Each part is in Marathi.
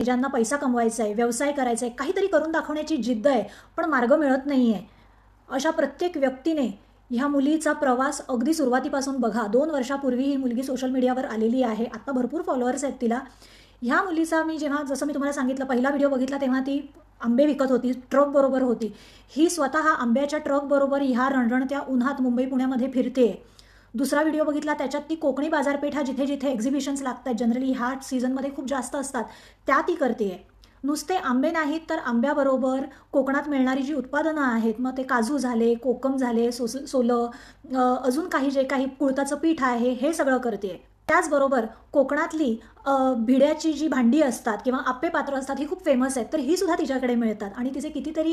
ज्यांना पैसा कमवायचा आहे, व्यवसाय करायचा आहे, काहीतरी करून दाखवण्याची जिद्द आहे, पण मार्ग मिळत नाही आहे, अशा प्रत्येक व्यक्तीने ह्या मुलीचा प्रवास अगदी सुरुवातीपासून बघा. 2 वर्षापूर्वी ही मुलगी सोशल मीडियावर आलेली आहे. आता भरपूर फॉलोअर्स आहेत तिला. ह्या मुलीचा मी जेव्हा, जसं मी तुम्हाला सांगितलं, पहिला व्हिडिओ बघितला तेव्हा ती आंबे विकत होती, ट्रकबरोबर होती. ही स्वतः आंब्याच्या ट्रकबरोबर ह्या रणरणत्या उन्हात मुंबई पुण्यामध्ये फिरते. दुसरा व्हिडिओ बघितला त्याच्यात ती कोकणी बाजारपेठा, जिथे जिथे एक्झिबिशन्स लागतात, जनरली ह्या सीझनमध्ये खूप जास्त असतात, त्या ती करते. नुसते आंबे नाहीत तर आंब्याबरोबर कोकणात मिळणारी जी उत्पादनं आहेत, मग ते काजू झाले, कोकम झाले, सोलं, अजून काही जे काही कुळथाचं पीठ आहे, हे सगळं करते. त्याचबरोबर कोकणातली भिड्याची जी भांडी असतात किंवा आप्पे पात्र असतात, ही खूप फेमस आहेत, तर ही सुद्धा तिच्याकडे मिळतात. आणि तिचे कितीतरी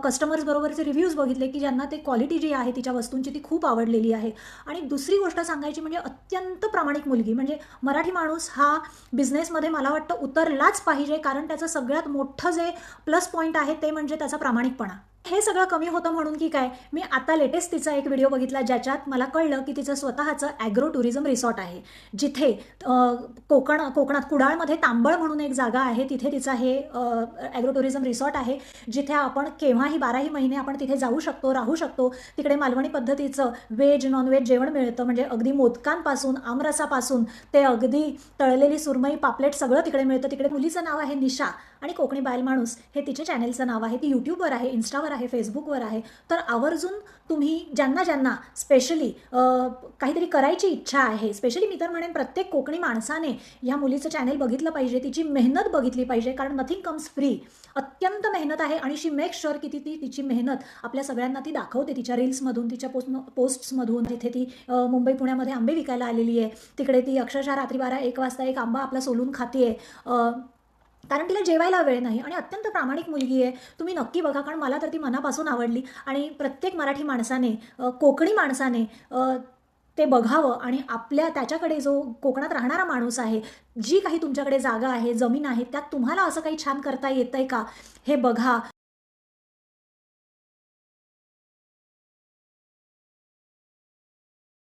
कस्टमर्स बरोबरचे रिव्ह्यूज बघितले की ज्यांना ते क्वालिटी जी आहे तिच्या वस्तूंची ती खूप आवडलेली आहे. आणि दुसरी गोष्ट सांगायची म्हणजे अत्यंत प्रामाणिक मुलगी. म्हणजे मराठी माणूस हा बिझनेसमध्ये मला वाटतं उतरलाच पाहिजे, कारण त्याचं सगळ्यात मोठं जे प्लस पॉईंट आहे ते म्हणजे त्याचा प्रामाणिकपणा. हे सगळं कमी होतं म्हणून की काय, मी आता लेटेस्ट तिचा एक व्हिडिओ बघितला ज्याच्यात मला कळलं की तिचं स्वतःचं ॲग्रो टुरिझम रिसॉर्ट आहे, जिथे कोकणात कुडाळमध्ये तांबळ म्हणून एक जागा आहे, तिथे तिचा हे ॲग्रो टुरिझम रिसॉर्ट आहे, जिथे आपण केव्हाही 12ही महिने आपण तिथे जाऊ शकतो, राहू शकतो. तिकडे मालवणी पद्धतीचं व्हेज नॉनव्हेज जेवण मिळतं. म्हणजे अगदी मोदकांपासून, आमरसापासून ते अगदी तळलेली सुरमई, पापलेट सगळं तिकडे मिळतं. तिकडे मुलीचं नाव आहे निशा आणि कोकणी बायलमाणूस हे तिच्या चॅनेलचं नाव आहे. ती यूट्यूबवर आहे, इन्स्टावर आहे, फेसबुकवर आहे. तर आवर्जून तुम्ही ज्यांना ज्यांना स्पेशली काहीतरी करायची इच्छा आहे, स्पेशली मी तर म्हणेन प्रत्येक कोकणी माणसाने ह्या मुलीचं चॅनेल बघितलं पाहिजे, तिची मेहनत बघितली पाहिजे, कारण नथिंग कम्स फ्री. अत्यंत मेहनत आहे आणि शी मेक शुअर की ती तिची मेहनत आपल्या सगळ्यांना ती दाखवते तिच्या रील्समधून, तिच्या पोस्ट्समधून. तिथे ती मुंबई पुण्यामध्ये आंबे विकायला आलेली आहे. तिकडे ती अक्षरशः रात्री 12-1 वाजता एक आंबा आपला सोलून खाते, कारण तिला जेवायला वेळ नाही. आणि अत्यंत प्रामाणिक मुलगी आहे. तुम्ही नक्की बघा, कारण मला तर ती मनापासून आवडली. आणि प्रत्येक मराठी माणसाने, कोकणी माणसाने ते बघावं आणि आपल्या त्याच्याकडे जो कोकणात राहणारा माणूस आहे, जी काही तुमच्याकडे जागा आहे, जमीन आहे, त्यात तुम्हाला असं काही छान करता येतंय का हे बघा.